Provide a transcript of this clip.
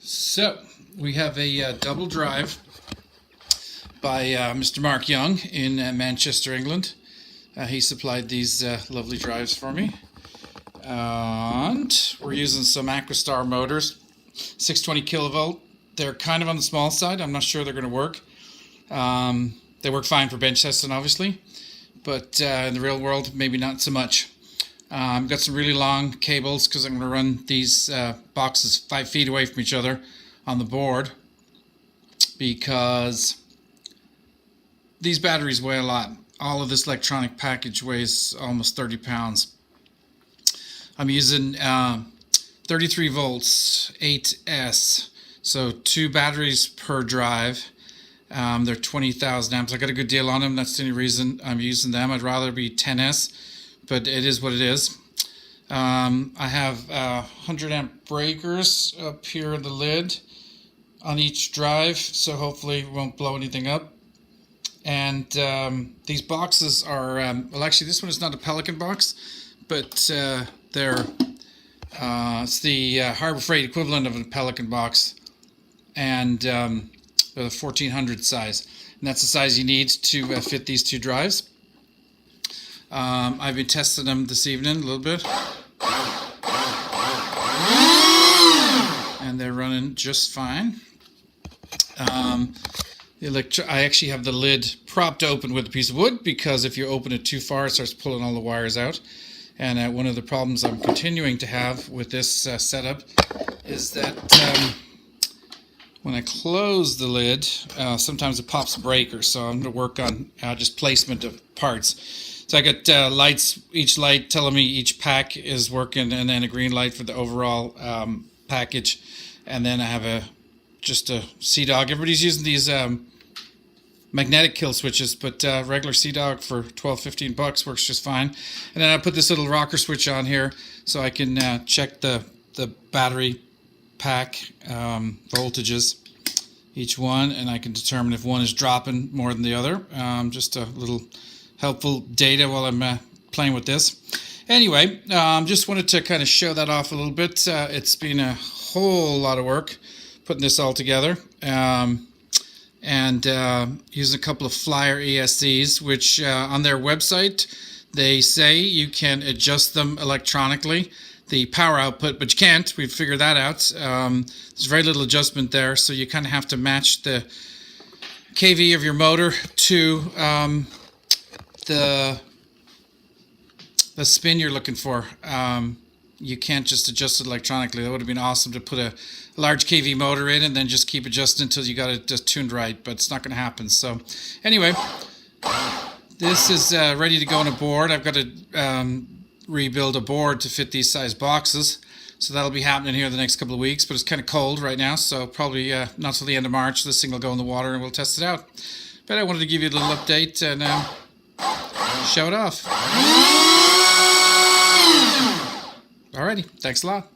So we have a double drive by Mr. Mark Young in Manchester, England. He supplied these lovely drives for me. And we're using some Aquastar motors, 620 kilovolt. They're kind of on the small side. I'm not sure they're going to work. They work fine for bench testing, obviously, but in the real world, maybe not so much. I've got some really long cables because I'm going to run these boxes 5 feet away from each other on the board, because these batteries weigh a lot. All of this electronic package weighs almost 30 pounds. I'm using 33 volts 8S, so 2 batteries per drive. They're 20,000 amps. I got a good deal on them. That's the only reason I'm using them. I'd rather be 10S, but it is what it is. I have 100 amp breakers up here in the lid on each drive, so hopefully it won't blow anything up. And these boxes are, well, actually this one is not a Pelican box, but they're it's the Harbor Freight equivalent of a Pelican box, and the 1400 size, and that's the size you need to fit these 2 drives. I've been testing them this evening a little bit, and they're running just fine. I actually have the lid propped open with a piece of wood, because if you open it too far, it starts pulling all the wires out. And one of the problems I'm continuing to have with this setup is that when I close the lid, sometimes it pops a breaker. So I'm going to work on just placement of parts. So I got lights, each light telling me each pack is working, and then a green light for the overall package. And then I have just a C-Dog. Everybody's using these magnetic kill switches, but regular C-Dog for $12-15 works just fine. And then I put this little rocker switch on here so I can check the battery pack voltages, each one, and I can determine if one is dropping more than the other. Just a little helpful data while I'm playing with this. Anyway, just wanted to kind of show that off a little bit. It's been a whole lot of work putting this all together, and using a couple of Flyer ESCs, which on their website they say you can adjust them electronically, the power output, but you can't. We've figured that out. There's very little adjustment there, so you kind of have to match the kV of your motor to the spin you're looking for. You can't just adjust it electronically. That would have been awesome to put a large kV motor in and then just keep adjusting until you got it just tuned right, but it's not going to happen. So anyway, this is ready to go on a board. I've got to rebuild a board to fit these size boxes, so that'll be happening here the next couple of weeks, but it's kind of cold right now, so probably not till the end of March this thing will go in the water and we'll test it out. But I wanted to give you a little update and show it off. Alrighty, thanks a lot.